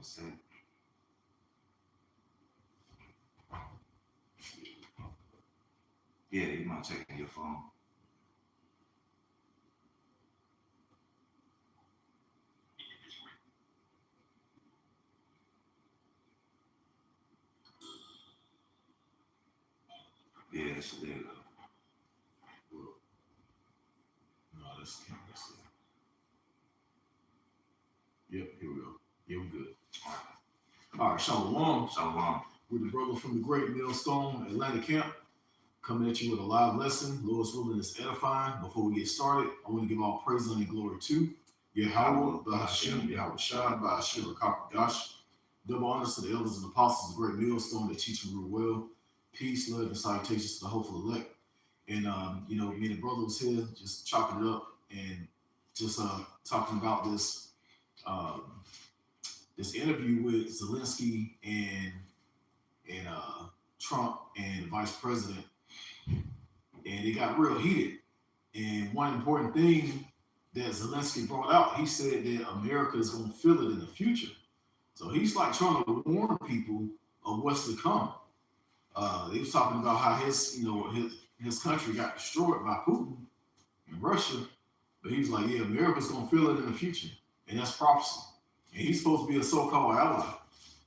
it said. Yeah, you might check your phone. Yeah, so there you go. Well, no, that's can't. Let's see. Yep, here we go. Yeah, we're good. All right, Shalom. Shalom. We're the brother from the Great Millstone Atlanta camp, coming at you with a live lesson. Lord's willing is edifying. Before we get started, I want to give all praise and glory to Yahweh, Bahashim, Yahweh Shai, Bahashim, Rakakadash. Double honors to the elders and apostles of the Great Millstone that teach and rule well. Peace, love, and salutations to the hopeful elect. And, me and the brother was here just chopping it up and just talking about this this interview with Zelensky and Trump and the vice president, and it got real heated. And one important thing that Zelensky brought out, he said that America is going to feel it in the future. So he's like trying to warn people of what's to come. He was talking about how his country got destroyed by Putin in Russia, but he was like, yeah, America's going to feel it in the future, and that's prophecy. And he's supposed to be a so-called ally.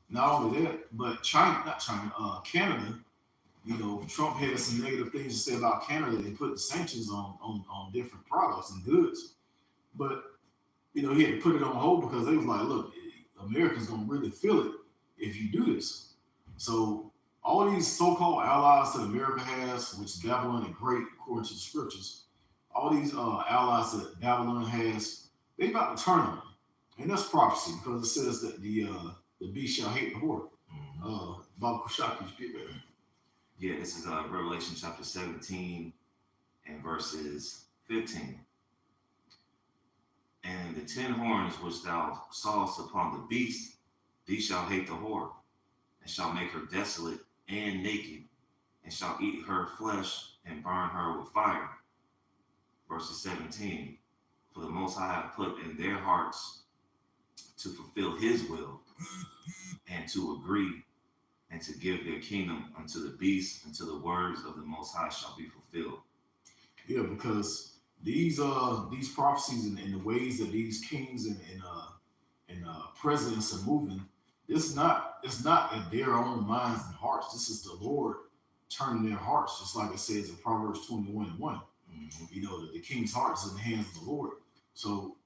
Not only that, but Canada, Trump had some negative things to say about Canada and putting sanctions on different products and goods. But, he had to put it on hold because they was like, look, America's going to really feel it if you do this. So all these so-called allies that America has, which Babylon is great according to the scriptures, all these allies that Babylon has, they about to turn on them. And that's prophecy because it says that the beast shall hate the whore. Bob Kushaki, speak better. Yeah, this is Revelation chapter 17 and verses 15. And the 10 horns which thou sawest upon the beast, these shall hate the whore, and shall make her desolate and naked, and shall eat her flesh and burn her with fire. Verses 17. For the Most High hath put in their hearts to fulfill his will, and to agree, and to give their kingdom unto the beast, until the words of the Most High shall be fulfilled. Yeah, because these prophecies and the ways that these kings and presidents are moving, it's not in their own minds and hearts. This is the Lord turning their hearts, just like it says in Proverbs 21:1. Mm-hmm. The king's heart is in the hands of the Lord. So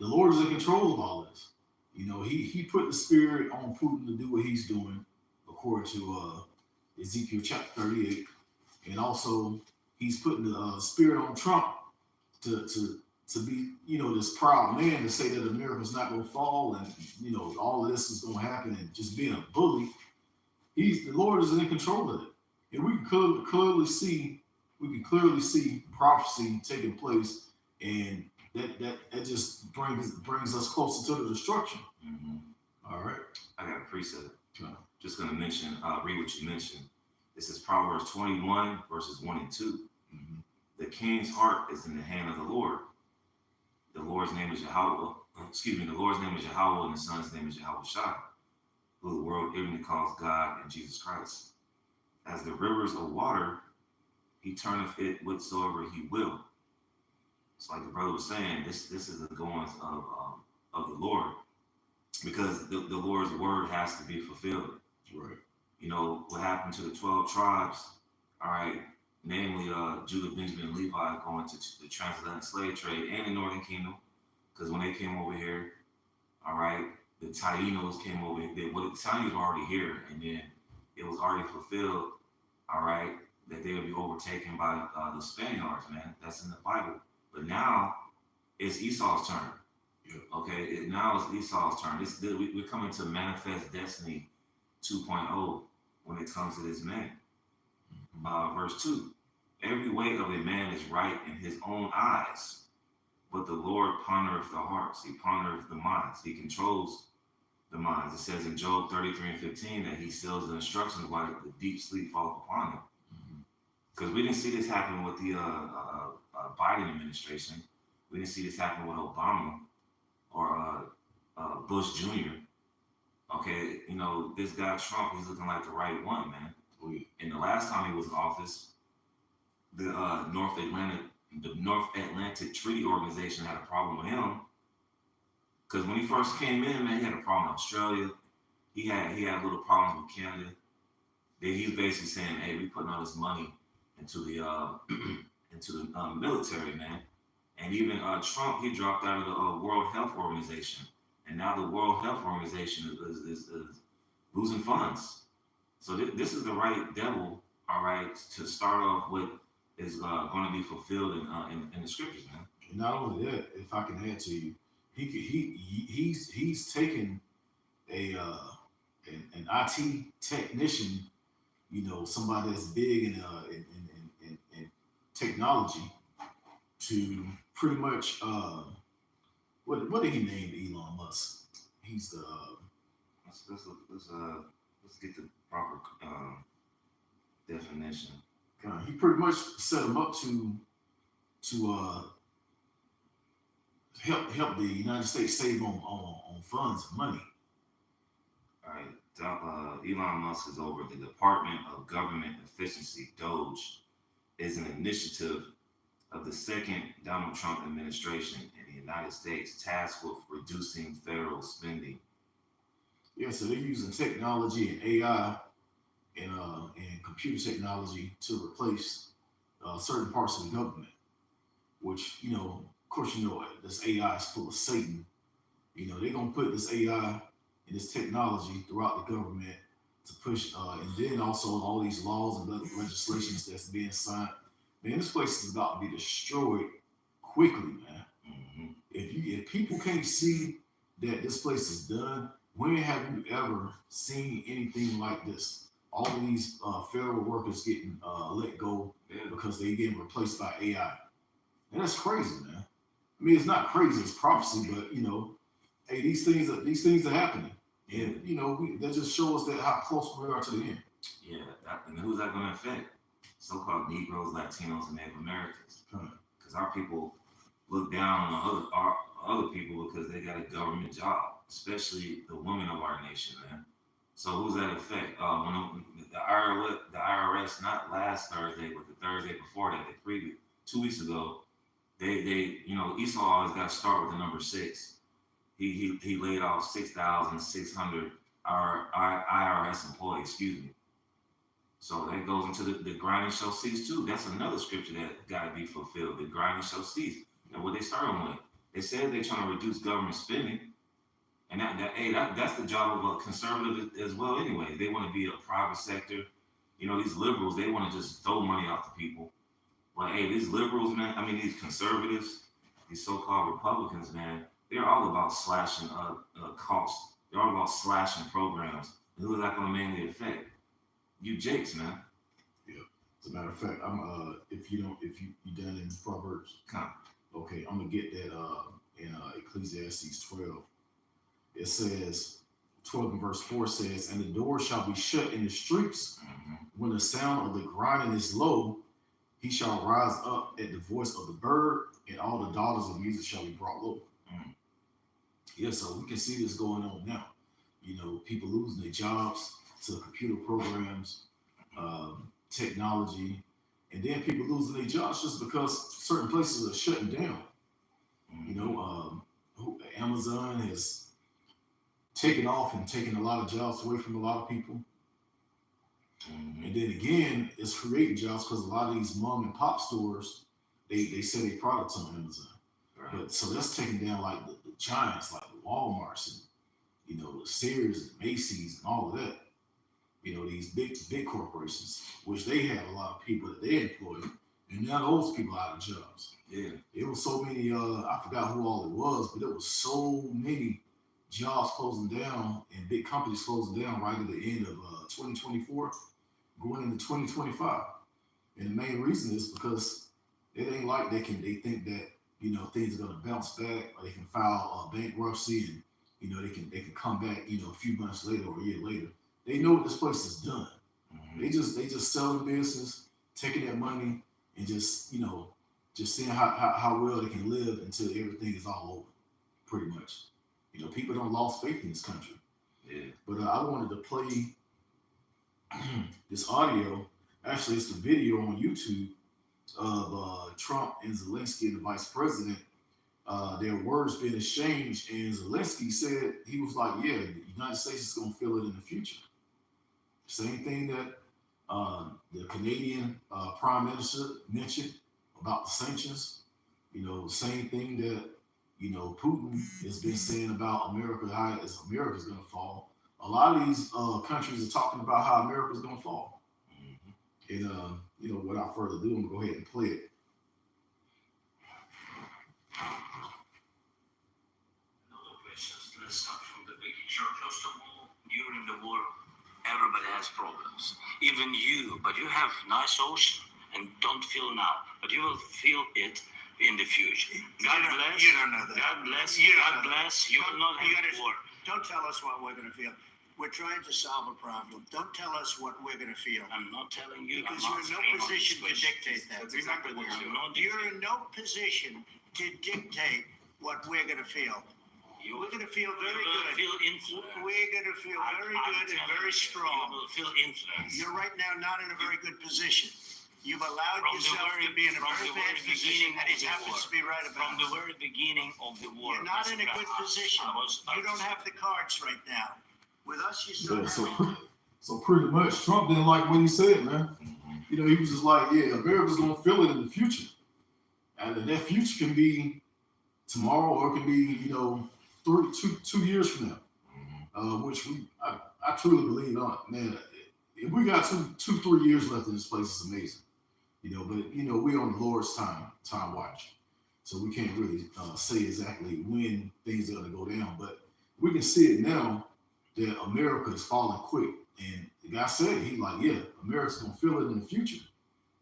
the Lord is in control of all this. He put the spirit on Putin to do what he's doing, according to Ezekiel chapter 38, and also he's putting the spirit on Trump to be, this proud man to say that America's not going to fall and all of this is going to happen and just being a bully. The Lord is in control of it, and we can clearly see prophecy taking place, and that just brings us closer to the destruction. Mm-hmm. All right. I got a precept. Just going to mention, read what you mentioned. This is Proverbs 21, verses 1 and 2. Mm-hmm. The king's heart is in the hand of the Lord. The Lord's name is Yahweh. The Lord's name is Yahweh, and the Son's name is Yahweh Shai, who the world ignorantly calls God and Jesus Christ. As the rivers of water, he turneth it whatsoever he will. It's like the brother was saying, this is the goings of the Lord, because the Lord's word has to be fulfilled. Right. What happened to the 12 tribes, all right, namely Judah, Benjamin, and Levi going to the transatlantic slave trade and the Northern Kingdom, because when they came over here, all right, the Taínos came over here. The Taínos were already here, and then it was already fulfilled, all right, that they would be overtaken by the Spaniards, man. That's in the Bible. But now it's Esau's turn. Yeah. Okay, now it's Esau's turn. We're coming to manifest destiny 2.0 when it comes to this man. Verse 2. Every way of a man is right in his own eyes, but the Lord pondereth the hearts. He pondereth the minds. He controls the minds. It says in Job 33 and 15 that he seals the instructions while the deep sleep falleth upon him. Because we didn't see this happen with the Biden administration. We didn't see this happen with Obama or Bush Jr. Okay, this guy Trump, he's looking like the right one, man. Oh, yeah. And the last time he was in office, the the North Atlantic Treaty Organization had a problem with him because when he first came in, man, he had a problem with Australia. He had little problems with Canada. Then he's basically saying, "Hey, we putting all this money into the into the military, man." And even Trump, he dropped out of the World Health Organization, and now the World Health Organization is losing funds. So this is the right devil, all right, to start off with is going to be fulfilled in the scriptures, man. And not only that, if I can add to you, he's taken a an IT technician, somebody that's big in technology, to pretty much what did he name Elon Musk? He's the Let's get the proper definition. he pretty much set him up to help the United States save on funds and money. All right, Elon Musk is over the Department of Government Efficiency, DOGE, is an initiative of the second Donald Trump administration in the United States tasked with reducing federal spending. Yeah, so they're using technology and AI and computer technology to replace certain parts of the government, which, of course, this AI is full of Satan. They're going to put this AI and this technology throughout the government to push, and then also all these laws and legislations that's being signed. Man, this place is about to be destroyed quickly, man. Mm-hmm. If people can't see that this place is done, when have you ever seen anything like this? All of these federal workers getting let go because they getting replaced by AI. And that's crazy, man. I mean, it's not crazy, it's prophecy, but hey, these things are happening. And that just shows that how close we are to the end. Yeah, and who's that going to affect? So-called Negroes, Latinos, and Native Americans. Because our people look down on other people because they got a government job, especially the women of our nation, man. So who's that affect? When the IRS, not last Thursday, but the Thursday before that, 2 weeks ago, they Esau always got to start with the number 6. He laid off 6,600 our IRS employees, excuse me. So that goes into the grinding shall cease too. That's another scripture that got to be fulfilled. The grinding shall cease. And what they started with, they said they're trying to reduce government spending, and that's the job of a conservative as well. Anyway, they want to be a private sector. These liberals, they want to just throw money out to people. Well, hey, these liberals, man. I mean, these conservatives, these so-called Republicans, man. They're all about slashing costs. They're all about slashing programs. And who's that going to mainly affect? You jakes, man. Yeah. As a matter of fact, I'm if you done in Proverbs. Come. Okay, I'm gonna get that in Ecclesiastes 12. It says 12 and verse 4 says, and the door shall be shut in the streets. Mm-hmm. When the sound of the grinding is low, he shall rise up at the voice of the bird, and all the daughters of music shall be brought low. Mm-hmm. Yeah, so we can see this going on now. People losing their jobs to computer programs, technology, and then people losing their jobs just because certain places are shutting down. Mm-hmm. Amazon has taken off and taken a lot of jobs away from a lot of people. Mm-hmm. And then again, it's creating jobs because a lot of these mom and pop stores, they sell their products on Amazon. Right. But so that's taking down like the giants, like the Walmarts and the Sears and Macy's and all of that. These big corporations, which they have a lot of people that they employ, and now those people out of jobs. Yeah. It was so many, I forgot who all it was, but it was so many jobs closing down and big companies closing down right at the end of 2024, going into 2025. And the main reason is because it ain't like they think that, things are gonna bounce back, or they can file bankruptcy and, they can come back, a few months later or a year later. They know this place is done. Mm-hmm. They just selling business, taking that money, and just seeing how well they can live until everything is all over, pretty much. People don't lost faith in this country. Yeah. But I wanted to play this audio. Actually, it's the video on YouTube of Trump and Zelensky and the vice president. Their words being exchanged, and Zelensky said he was like, "Yeah, the United States is going to feel it in the future." Same thing that the Canadian Prime Minister mentioned about the sanctions. Same thing that Putin has been saying about America, how is America's going to fall. A lot of these countries are talking about how America's going to fall. And without further ado, I'm gonna go ahead and play it. Another questions. Let's start from the beginning. Sure. First of all, during the war, everybody has problems. Even you, but you have nice ocean and don't feel now, but you will feel it in the future. God bless. You don't know that. God bless. You God bless. You will not have war. Don't tell us what we're going to feel. We're trying to solve a problem. Don't tell us what we're going to feel. I'm not telling you. Because I'm you're in no position to dictate that. That's exactly what Remember you're that. You're in no position to dictate what we're going to feel. We're going to feel very good. Feel influence. We're going to feel very good and very You strong. will feel influence. You're right now not in a very good position. You've allowed From the yourself very- to be in a from very the bad very position, beginning and of it the happens war. to be right about From the very beginning of the war. You're not in a Mr. good Graham, position. You don't have the cards right now. With us, you still Yeah, have so pretty much Trump didn't like what he said, man. He was just like, yeah, America's gonna feel it in the future, and that future can be tomorrow or it can be 2 years from now, which I truly believe on. Man, if we got 3 years left in this place, it's amazing. But we're on the Lord's time watch, so we can't really say exactly when things are gonna go down, but we can see it now that America is falling quick. And the guy said, he's like, yeah, America's gonna feel it in the future.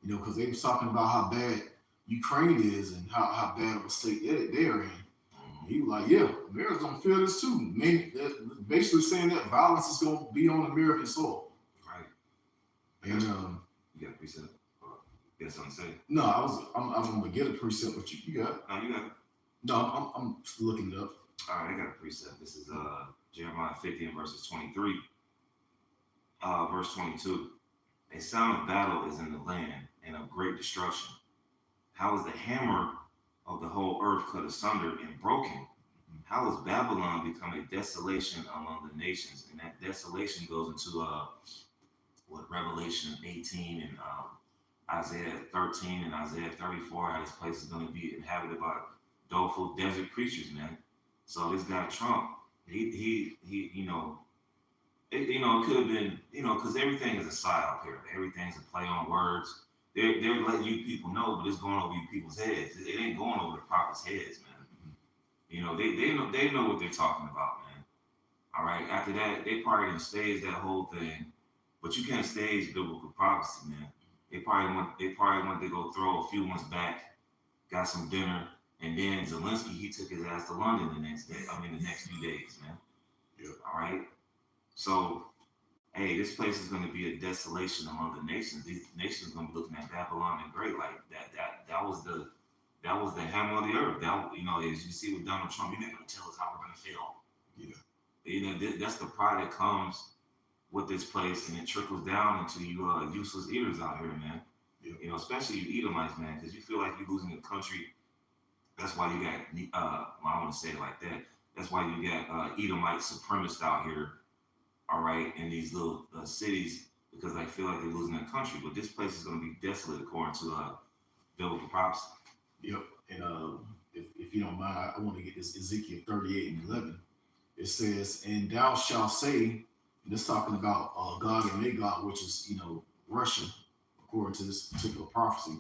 Because they was talking about how bad Ukraine is and how bad of a state they're in. He was like, yeah, America's gonna feel this too. Basically saying that violence is gonna be on American soil. Right. And You got a precept? You got something to say? no, I'm gonna get a precept, but you got. No, you got it. No, I'm just looking it up. All right, I got a precept. This is Jeremiah 50 and verses 23. Verse 22. A sound of battle is in the land and of great destruction. How is the hammer of the whole earth cut asunder and broken? How has Babylon become a desolation among the nations? And that desolation goes into Revelation 18 and Isaiah 13 and Isaiah 34. How this place is going to be inhabited by doleful desert creatures, man. So this guy Trump, he it could have been, because everything is a psyop here. Everything's a play on words. They're letting you people know, but it's going over you people's heads. It ain't going over the prophets' heads, man. They know what they're talking about, man. All right. After that, they probably didn't stage that whole thing, but you can't stage biblical prophecy, man. They probably want to go throw a few months back, got some dinner, and then Zelensky, he took his ass to London the next few days, man. Yeah. All right. So, hey, this place is going to be a desolation among the nations. These nations are going to be looking at Babylon and great like that was the hammer of the earth. As you see with Donald Trump, you're not going to tell us how we're going to feel. Yeah. That's the pride that comes with this place, and it trickles down into you useless eaters out here, man. Yeah. Especially you Edomites, man, because you feel like you're losing a country. That's why you got, I want to say it like that. That's why you got Edomite supremacists out here, all right, in these little cities, because they feel like they're losing their country. But this place is going to be desolate according to biblical prophecy. Yep. And if you don't mind, I want to get this Ezekiel 38 and 11. It says, and thou shalt say, and it's talking about Gog and Magog, which is, Russia, according to this particular prophecy.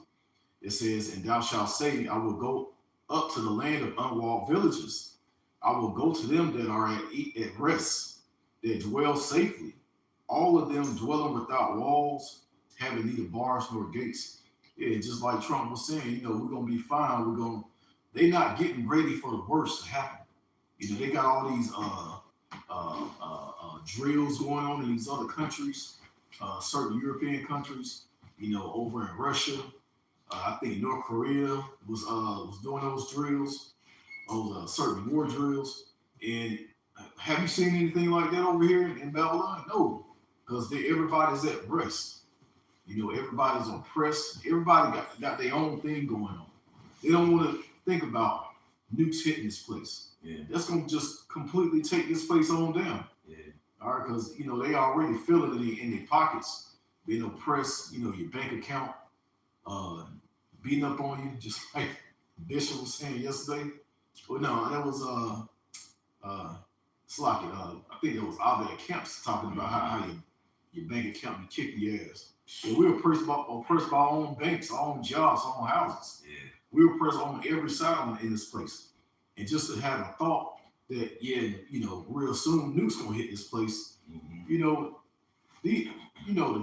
It says, and thou shalt say, I will go up to the land of unwalled villages. I will go to them that are at rest, that dwell safely. All of them dwelling without walls, having neither bars nor gates. Yeah, just like Trump was saying, we're gonna be fine. They're not getting ready for the worst to happen. They got all these drills going on in these other countries, certain European countries, over in Russia. I think North Korea was doing those drills, those certain war drills, and Have you seen anything like that over here in Babylon? No, because everybody's at rest. You know, everybody's oppressed. Everybody got their own thing going on. They don't want to think about nukes hitting this place. Yeah. That's gonna just completely take this place on down. Yeah. All right, because you know they already feel it in their pockets, being oppressed. You know, your bank account, beating up on you, just like Bishop was saying yesterday. Well, no, that was Slocky. I think it was Abed Camps talking about how your bank account be kicking your ass. And we're oppressed by our own banks, our own jobs, our own houses. Yeah. We're oppressed on every side in this place. And just to have a thought that, yeah, you know, real soon nukes gonna hit this place. Mm-hmm. The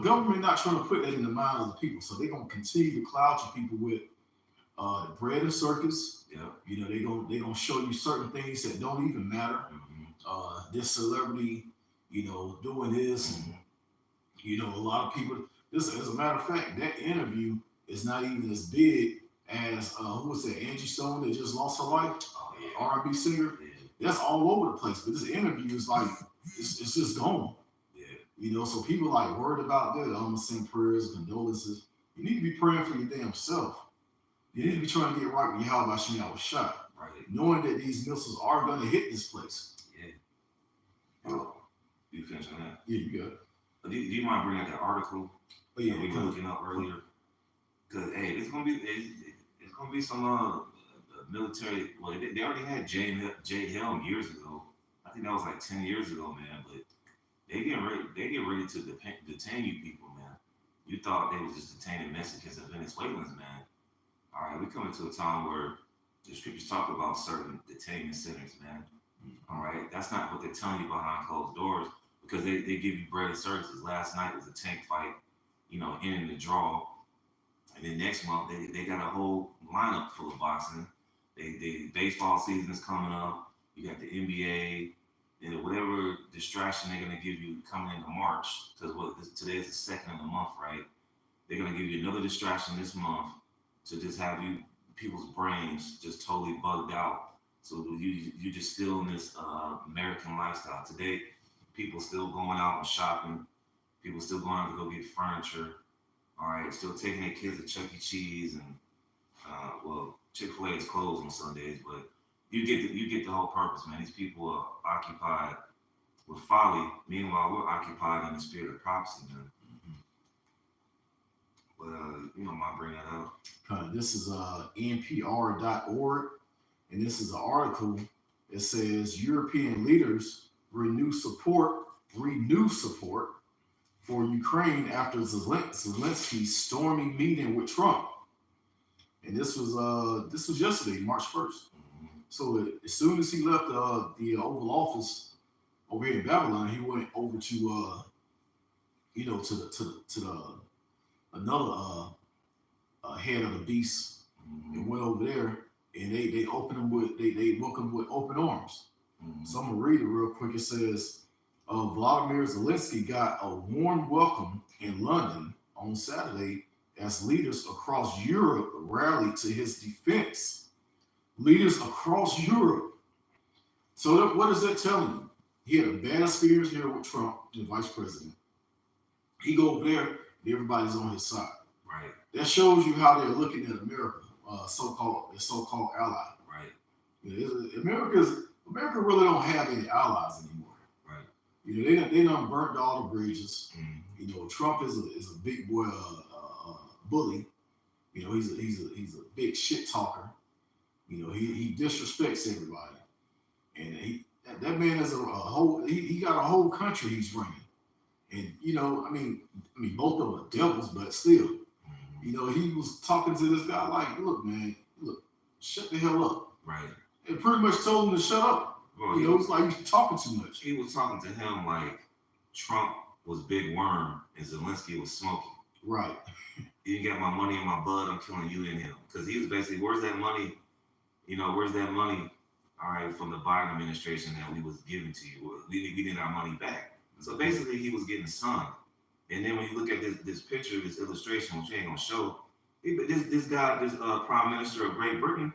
government not trying to put that in the minds of the people, so they're gonna continue to cloud you people with the bread and circus. Yeah. You know, they gonna show you certain things that don't even matter. Mm-hmm. This celebrity, you know, doing this, and you know, a lot of people. This, as a matter of fact, that interview is not even as big as who was that? Angie Stone that just lost her life. Oh, yeah. R&B singer. Yeah. That's all over the place. But this interview is like it's just gone. Yeah. You know, so people like worried about that. I'm gonna send prayers, condolences. You need to be praying for your damn self. You need to be trying to get right with Yahweh Hashem was shot. Right. Knowing that these missiles are gonna hit this place. Yeah. Oh, you finished on that? Yeah, you got it. Do you mind bringing up that article? But yeah, we were looking up earlier. Cause hey, it's gonna be some military. Well, they already had Jade Helm years ago. I think that was like 10 years ago, man. But they get ready to detain you people, man. You thought they was just detaining Mexicans and Venezuelans, man. All right, we coming to a time where the scriptures talk about certain detainment centers, man. All right, that's not what they're telling you behind closed doors, because they give you bread and services. Last night was a tank fight, you know, ending the draw. And then next month they got a whole lineup full of boxing. They baseball season is coming up. You got the NBA and whatever distraction they're gonna give you coming into March, because today is the second of the month, right? They're gonna give you another distraction this month to just have people's brains just totally bugged out. So you're just still in this American lifestyle. Today, people still going out and shopping. People still going out to go get furniture. All right, still taking their kids to Chuck E. Cheese, and well, Chick-fil-A is closed on Sundays, but you get the whole purpose, man. These people are occupied with folly. Meanwhile, we're occupied in the spirit of prophecy, man. But you know, might bring that up. This is NPR.org, and this is an article that says European leaders renew support for Ukraine after Zelensky's stormy meeting with Trump. And this was yesterday, March 1st. So as soon as he left the Oval Office over here in Babylon, he went over to another head of the beast, and went over there, and they opened him with they welcomed with open arms. So I'm gonna read it real quick. It says, Vladimir Zelensky got a warm welcome in London on Saturday as leaders across Europe rallied to his defense. Leaders across Europe. So what is that telling you? He had a bad experience here with Trump, the vice president. He go over there, and everybody's on his side. Right. That shows you how they're looking at America, so-called ally. Right. You know, America really don't have any allies anymore. Right. You know, they done burnt all the bridges. Mm-hmm. You know, Trump is a big boy bully. You know, he's a big shit talker. You know, he disrespects everybody, and that man is a whole. He got a whole country he's running, and you know, I mean, both of them are devils, but still, you know, he was talking to this guy like, look, man, shut the hell up. Right. And pretty much told him to shut up. Well, you know, it's like you're talking too much. He was talking to him like Trump was Big Worm and Zelensky was Smokey. Right. You got my money in my blood, I'm killing you and him. Because he was basically, where's that money? You know, where's that money, all right, from the Biden administration that we was giving to you? We need our money back. So basically, he was getting sunned. And then when you look at this picture, this illustration, which we ain't gonna show, this guy, this Prime Minister of Great Britain,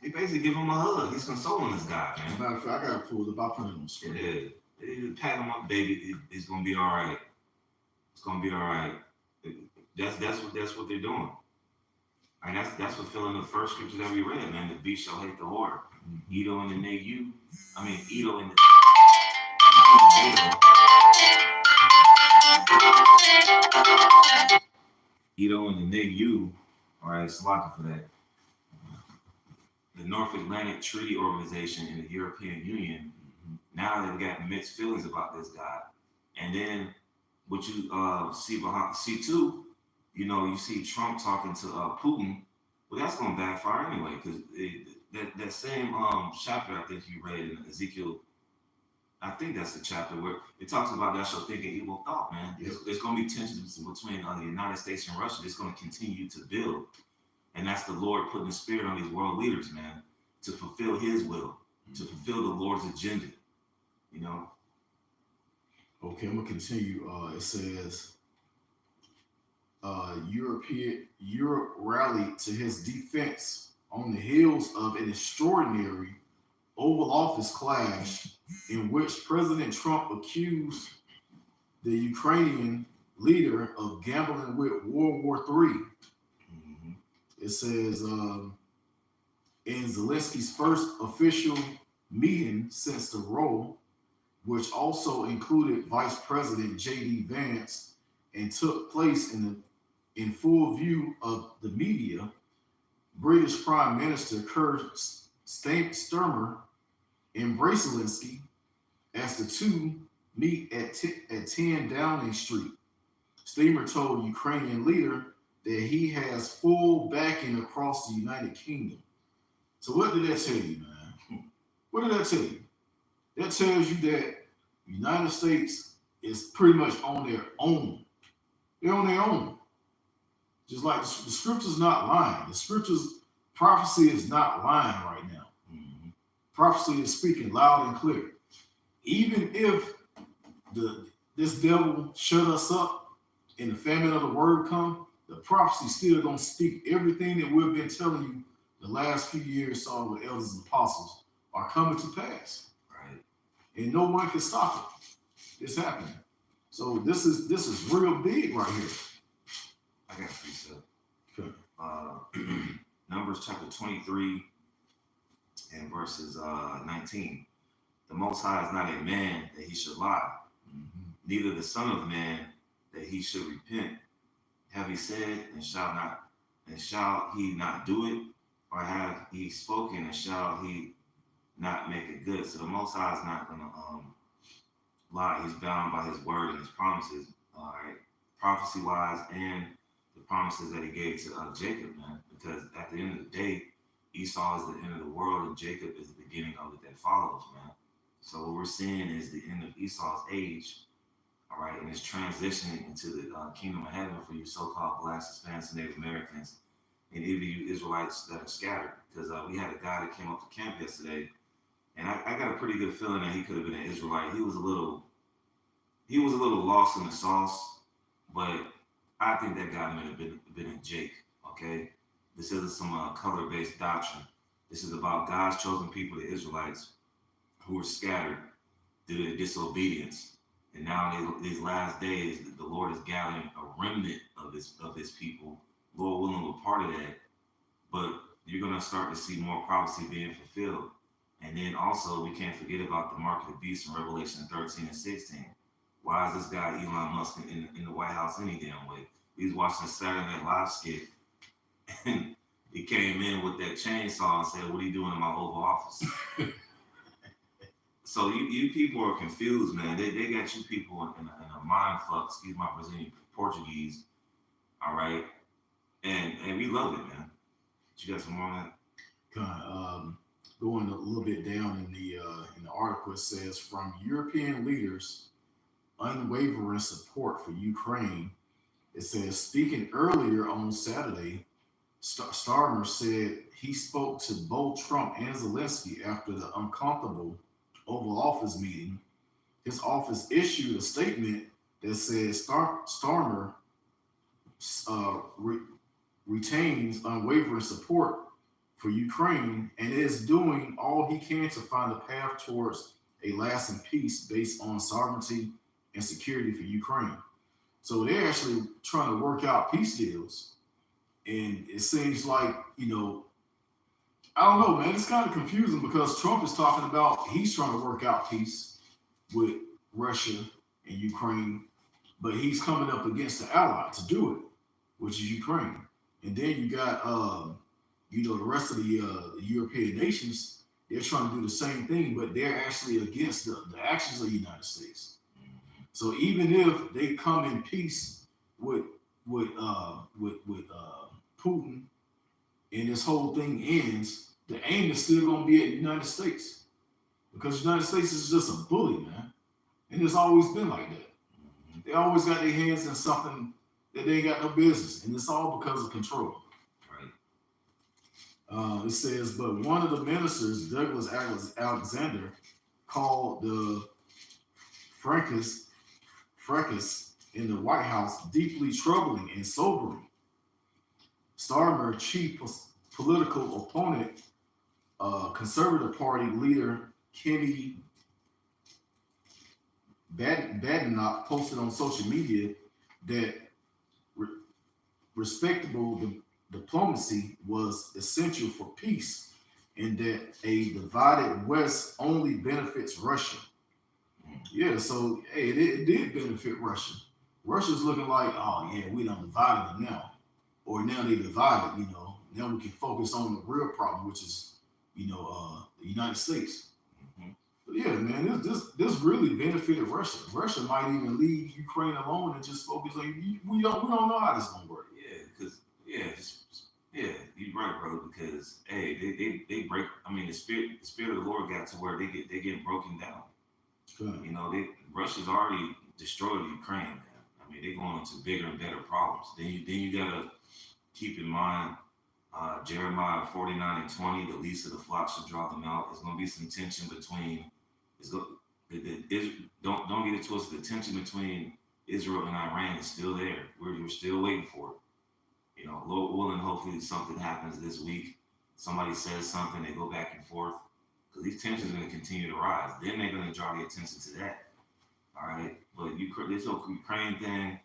He basically give him a hug. He's consoling this guy, As a man. matter of fact, I got to pull it up. I'll put it on the screen. Yeah. Pat him up, baby. It's gonna be all right. It's gonna be all right. That's what they're doing. And that's fulfilling the first scripture that we read, man. The beast shall hate the whore. Edo and the negu. Edo and the Edo and the negu. All right, Slaka for that. The North Atlantic Treaty Organization and the European Union. Now they've got mixed feelings about this guy. And then what you see too, you see Trump talking to Putin. Well, that's going to backfire anyway, because that same chapter I think you read in Ezekiel, I think that's the chapter where it talks about thou shalt think an evil thought, man. Yep. There's going to be tensions between the United States and Russia. It's going to continue to build. And that's the Lord putting the spirit on these world leaders, man, to fulfill his will, to fulfill the Lord's agenda, Okay, I'm gonna continue. It says, Europe rallied to his defense on the heels of an extraordinary Oval Office clash in which President Trump accused the Ukrainian leader of gambling with World War III. It says, in Zelensky's first official meeting since the role, which also included Vice President J.D. Vance and took place in full view of the media, British Prime Minister Keir Starmer embraced Zelensky as the two meet at 10 Downing Street. Starmer told Ukrainian leader that he has full backing across the United Kingdom. So what did that tell you, man? What did that tell you? That tells you that the United States is pretty much on their own. They're on their own. Just like the scripture's not lying. The scripture's prophecy is not lying right now. Prophecy is speaking loud and clear. Even if this devil shut us up and the famine of the word come, the prophecy still gonna speak everything that we've been telling you the last few years, saw with elders and apostles are coming to pass. Right. And no one can stop it. It's happening. So this is real big right here. I got a precept. Okay. Numbers chapter 23 and verses 19. The Most High is not a man that he should lie, neither the Son of Man that he should repent. Have he said, and shall he not do it? Or have he spoken, and shall he not make it good? So the Most High is not going to lie. He's bound by his word and his promises, all right, prophecy-wise, and the promises that he gave to Jacob, man. Because at the end of the day, Esau is the end of the world, and Jacob is the beginning of it that follows, man. So what we're seeing is the end of Esau's age, all right, and it's transitioning into the kingdom of heaven for you so-called blacks, Hispanics, and Native Americans, and even you Israelites that are scattered. Because we had a guy that came up to camp yesterday, and I got a pretty good feeling that he could have been an Israelite. He was a little lost in the sauce, but I think that guy might have been a Jake. Okay, this isn't some color-based doctrine. This is about God's chosen people, the Israelites, who were scattered due to their disobedience. And now in these last days, the Lord is gathering a remnant of his people. Lord willing, we're part of that. But you're going to start to see more prophecy being fulfilled. And then also, we can't forget about the mark of the beast in Revelation 13 and 16. Why is this guy Elon Musk in the White House any damn way? He's watching a Saturday Night Live skit, and he came in with that chainsaw and said, "What are you doing in my Oval Office?" So you people are confused, man. They got you people in a mind fuck. Excuse my Brazilian Portuguese. All right, and we love it, man. You got some more on that? Going a little bit down in the article, it says, from European leaders' unwavering support for Ukraine. It says, speaking earlier on Saturday, Starmer said he spoke to both Trump and Zelensky after the uncomfortable Oval Office meeting. His office issued a statement that says Starmer retains unwavering support for Ukraine and is doing all he can to find a path towards a lasting peace based on sovereignty and security for Ukraine. So they're actually trying to work out peace deals. And it seems like, I don't know, man, it's kind of confusing because Trump is talking about he's trying to work out peace with Russia and Ukraine, but he's coming up against the ally to do it, which is Ukraine. And then you got, the rest of the European nations, they're trying to do the same thing, but they're actually against the actions of the United States. So even if they come in peace with Putin and this whole thing ends, the aim is still going to be at the United States because the United States is just a bully, man. And it's always been like that. They always got their hands in something that they ain't got no business. And it's all because of control. Right. It says, but one of the ministers, Douglas Alexander, called the fracas in the White House deeply troubling and sobering. Starmer chief political opponent, Conservative Party leader Kenny Badenoch posted on social media that respectable diplomacy was essential for peace and that a divided West only benefits Russia. Yeah, so hey, it did benefit Russia. Russia's looking like, oh yeah, we done divided them now. Or now they divided, now we can focus on the real problem, which is, the United States. Mm-hmm. But yeah, man, this really benefited Russia. Russia might even leave Ukraine alone and just focus on. We don't know how this is gonna work. Yeah, you're right, brother. Because hey, they break. I mean, the spirit of the Lord got to where they get broken down. Good. Russia's already destroyed Ukraine, man. I mean, they're going into bigger and better problems. Then you gotta keep in mind. Jeremiah 49:20, the least of the flock should draw them out. There's going to be some tension between. Don't get it twisted. The tension between Israel and Iran is still there. We're still waiting for it. Lord willing, hopefully something happens this week. Somebody says something, they go back and forth because these tensions are going to continue to rise. Then they're going to draw the attention to that. All right, but this whole Ukraine thing.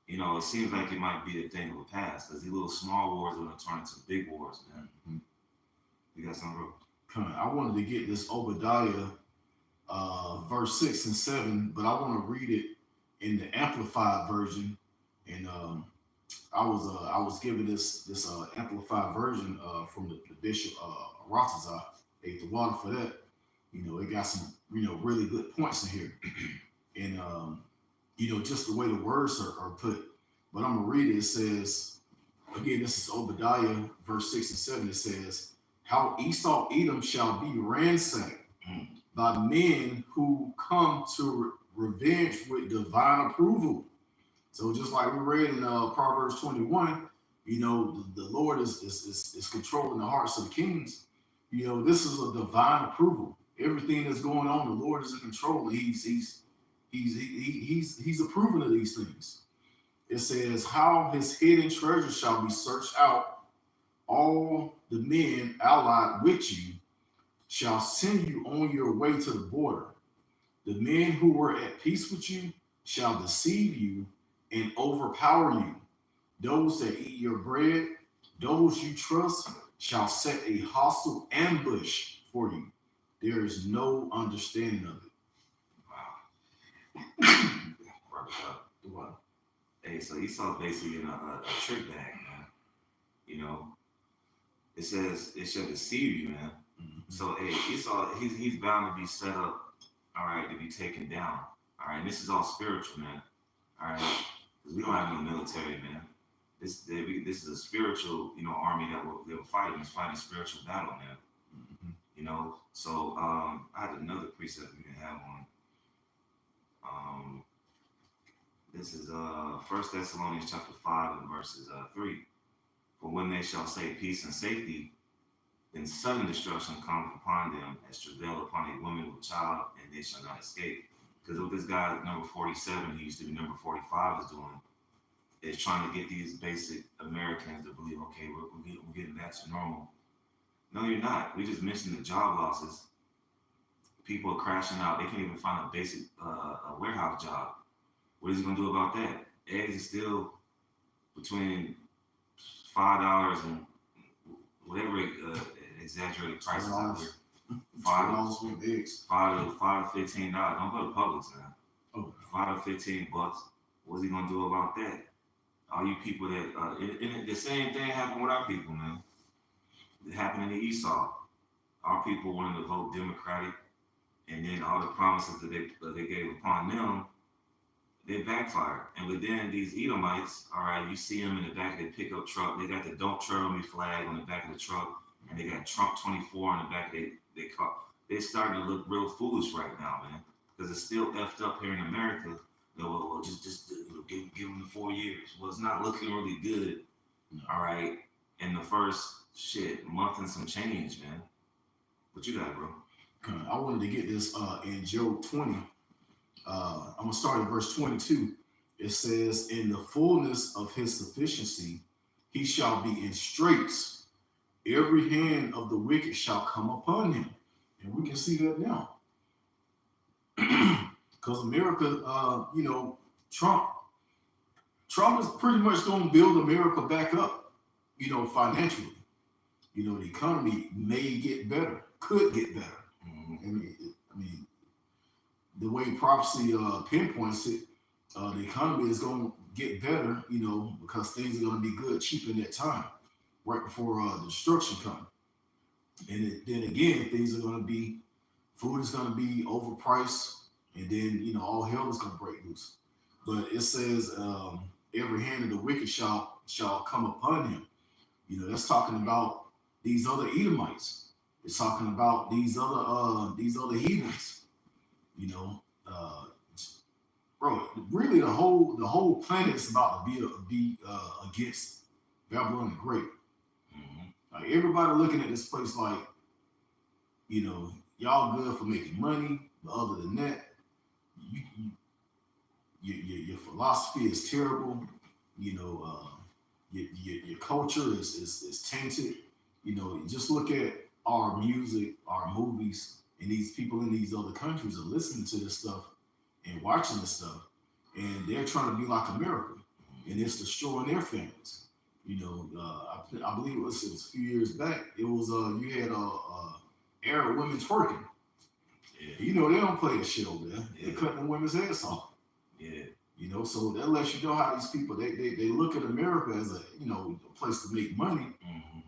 It seems like it might be a thing of the past because these little small wars are going to turn into big wars, man. Mm-hmm. You got something, bro? I wanted to get this Obadiah verse 6 and 7, but I want to read it in the Amplified version. And I was given this Amplified version from the Bishop Ratazar. Ate the water for that. It got some really good points in here, and just the way the words are put. But I'm going to read it. It says, again, this is Obadiah, verse 6 and 7. It says, how Esau Edom shall be ransacked by men who come to revenge with divine approval. So just like we read in Proverbs 21, the Lord is controlling the hearts of the kings. This is a divine approval. Everything that's going on, the Lord is in control. He's approving of these things. It says, how his hidden treasure shall be searched out. All the men allied with you shall send you on your way to the border. The men who were at peace with you shall deceive you and overpower you. Those that eat your bread, those you trust, shall set a hostile ambush for you. There is no understanding of it. Wow. Hey, so Esau's basically in a trick bag, man. It says it shall deceive you, man. Mm-hmm. So hey, Esau, he's bound to be set up, all right, to be taken down. All right, and this is all spiritual, man. All right, because we don't have no military, man. This is a spiritual, army that we're fighting. It's fighting a spiritual battle, man. Mm-hmm. So I had another precept we can have on. This is 1 Thessalonians chapter 5 and verses 3. For when they shall say peace and safety, then sudden destruction cometh upon them as travail upon a woman with child, and they shall not escape. Because what this guy, number 47, he used to be number 45, is doing, is trying to get these basic Americans to believe, okay, we're getting back to normal. No, you're not. We just mentioned the job losses. People are crashing out. They can't even find a basic a warehouse job. What is he gonna do about that? Eggs is still between $5 and whatever exaggerated prices out there. $5 with eggs. Five to $15. Don't go to Publix, man. Oh, $5 to $15. What's he gonna do about that? All you people that and the same thing happened with our people, man. It happened in the Esau. Our people wanted to vote Democratic, and then all the promises that they gave upon them, they backfired. And within these Edomites, all right, you see them in the back of their pickup truck. They got the "Don't Tread on Me" flag on the back of the truck, and they got Trump 24 on the back of their car. They're starting to look real foolish right now, man, because it's still effed up here in America. Well, just give them the 4 years. Well, it's not looking really good, all right, in the first month and some change, man. What you got, bro? I wanted to get this in Job 20. I'm gonna start at verse 22. It says, "In the fullness of his sufficiency, he shall be in straits. Every hand of the wicked shall come upon him." And we can see that now. Because America, Trump is pretty much going to build America back up, financially. The economy may get better, could get better. I mean, the way prophecy pinpoints it, the economy is going to get better, because things are going to be good, cheap in that time, right before the destruction comes. And then again, food is going to be overpriced, and then, all hell is going to break loose. But it says, every hand of the wicked shall come upon him. That's talking about these other Edomites. It's talking about these other heathens. Bro, really the whole planet is about to be against Babylon the Great. Like, everybody looking at this place like, y'all good for making money, but other than that, your philosophy is terrible. Your culture is tainted. Just look at our music, our movies, and these people in these other countries are listening to this stuff and watching this stuff, and they're trying to be like America, and it's destroying their families. I believe it was a few years back. It was you had Arab women twerking. Yeah. They don't play the shit over there. Yeah. They're cutting the women's heads off. Yeah. So that lets you know how these people they look at America as a place to make money,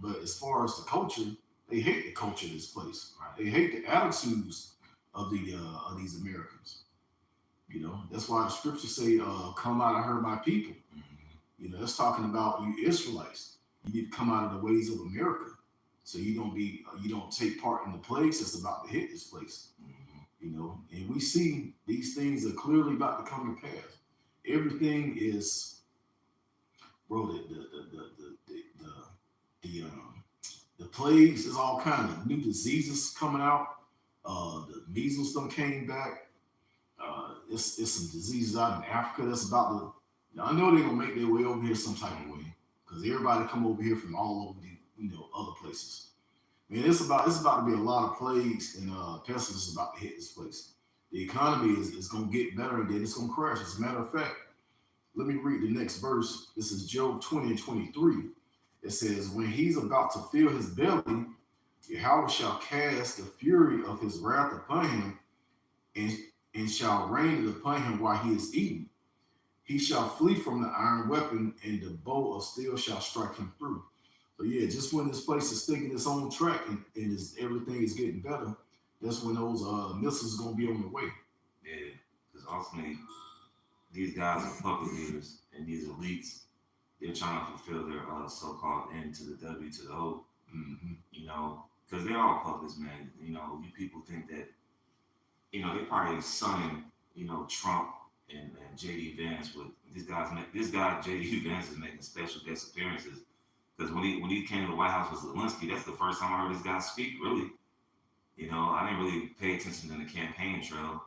but as far as the culture, they hate the culture of this place. Right. They hate the attitudes of these Americans. That's why the scriptures say, "Come out of her, my people." That's talking about you Israelites. You need to come out of the ways of America, so you don't take part in the plagues that's about to hit this place. And we see these things are clearly about to come to pass. Everything is, bro. The plagues is all kind of new diseases coming out. The measles done came back. It's some diseases out in Africa that's about to. I know they're gonna make their way over here some type of way, because everybody come over here from all over the other places. Man, it's about to be a lot of plagues and pestilence about to hit this place. The economy is gonna get better, and then it's gonna crash. As a matter of fact, let me read the next verse. This is Job 20 and 23. It says, "When he's about to fill his belly, Yahweh shall cast the fury of his wrath upon him, and shall rain it upon him while he is eating. He shall flee from the iron weapon, and the bow of steel shall strike him through." So yeah, just when this place is thinking its own track and everything is getting better, that's when those missiles are gonna be on the way. Yeah, because ultimately, these guys are puppet leaders, and these elites, they're trying to fulfill their so-called end to the W to the O. Because they're all puppets, man. You people think that, they probably sunning, Trump and JD Vance with this guy JD Vance is making special guest appearances, because when he came to the White House with Zelensky, that's the first time I heard this guy speak. Really, I didn't really pay attention in the campaign trail.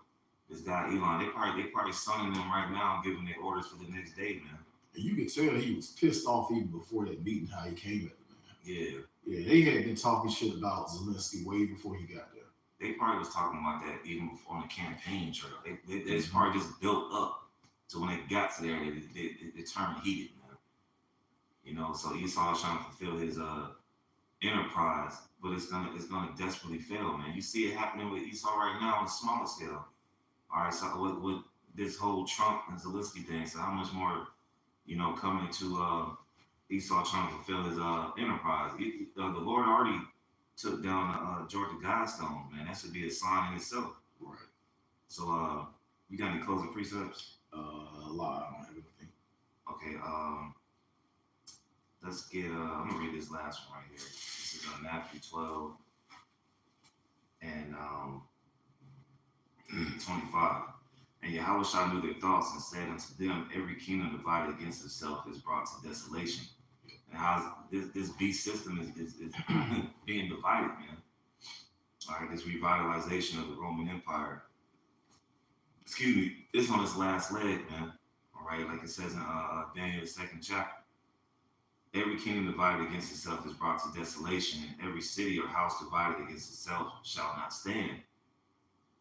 This guy Elon, they probably sunning them right now and giving their orders for the next day, man. And you could tell he was pissed off even before that meeting how he came at the man. Yeah, Yeah, they had been talking shit about Zelensky way before he got there. They probably was talking about that even before on the campaign trail. They probably just built up to when they got to there, it turned heated, man. You know, so Esau is trying to fulfill his enterprise, but it's gonna desperately fail, man. You see it happening with Esau right now on a smaller scale. All right, so with this whole Trump and Zelensky thing, so how much more, you know, coming to Esau trying to fulfill his enterprise? The Lord already took down Georgia Guidestone, man. That should be a sign in itself. Right. So, you got any closing precepts? A lot. I don't have anything. Okay. Let's get. I'm gonna read this last one right here. This is Matthew 12 and 25. And Yahushua knew their thoughts and said unto them, every kingdom divided against itself is brought to desolation. And how this beast system is being divided, man. All right, this revitalization of the Roman Empire. Excuse me, it's on its last leg, man. All right, like it says in Daniel, the 2nd chapter. Every kingdom divided against itself is brought to desolation, and every city or house divided against itself shall not stand.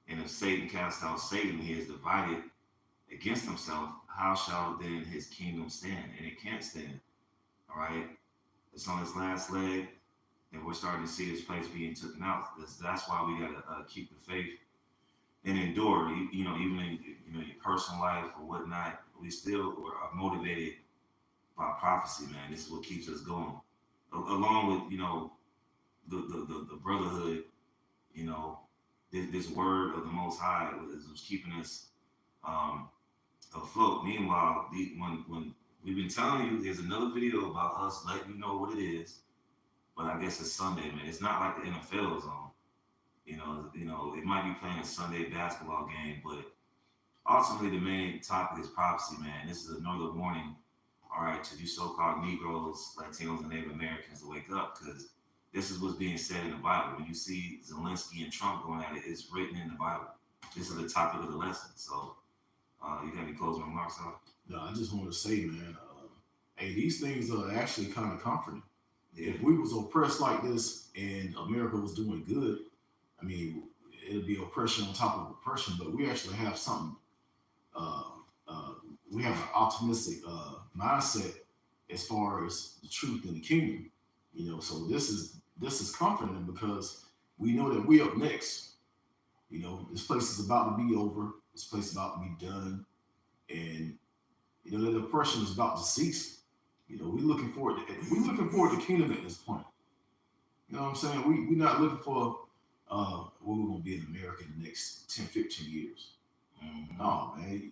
And if Satan cast out Satan, he is divided against himself. How shall then his kingdom stand? And it can't stand. All right, it's on its last leg, and we're starting to see this place being taken out. That's why we gotta keep the faith and endure. You know, even in your personal life or whatnot, we still are motivated by prophecy, man. This is what keeps us going, along with the brotherhood. You know, this word of the Most High was keeping us afloat. Meanwhile, when we've been telling you, there's another video about us letting you know what it is, but I guess it's Sunday, man. It's not like the NFL is on. You know, it might be playing a Sunday basketball game, but ultimately the main topic is prophecy, man. This is another warning, all right, to you so-called Negroes, Latinos, and Native Americans to wake up, because this is what's being said in the Bible. When you see Zelensky and Trump going at it, it's written in the Bible. This is the topic of the lesson. So, you got any closing remarks, Al? No, I just want to say, man, hey, these things are actually kind of comforting. Yeah. If we was oppressed like this and America was doing good, I mean, it'd be oppression on top of oppression, but we actually have something. We have an optimistic mindset as far as the truth in the kingdom, you know. So this is comforting because we know that we up next. You know, this place is about to be over. This place is about to be done, and you know the oppression is about to cease. You know, we're looking forward to kingdom at this point. You know what I'm saying? We're not looking for where we're going to be in America in the next 10, 15 years. Mm-hmm. No, man.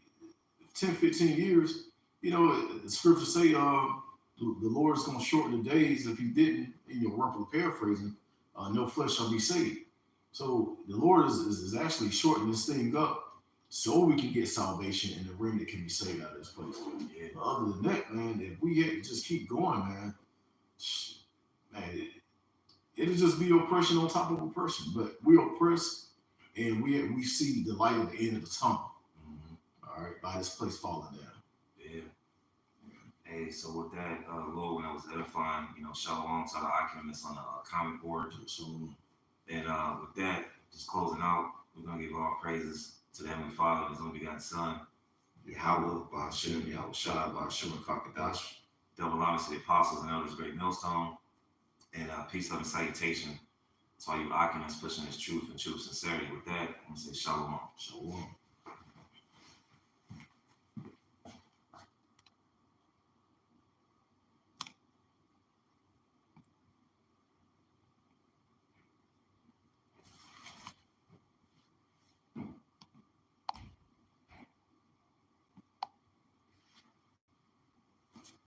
10, 15 years, you know, the scriptures say the Lord is going to shorten the days. If he didn't, in your roughly paraphrasing, no flesh shall be saved. So the Lord is actually shortening this thing up so we can get salvation and the remnant can be saved out of this place. Yeah. But other than that, man, if we had to just keep going, man, it'll just be oppression on top of oppression. But we oppress and we see the light at the end of the tunnel. All right, by this place falling down. Yeah. Hey, so with that, Lord, when I was edifying, you know, shalom to the Achaemen's on the comment board. Shalom. And with that, just closing out, we're going to give all praises to the Heavenly Father and His only begotten Son, Yahweh, Ba'ashem, Yahweh Shai, Ba'ashem, and Kakadash. Double honors to the apostles and elders, great millstone. And peace, love, and salutation to all you Achaemen's pushing this truth and true sincerity. With that, I'm going to say shalom. Shalom.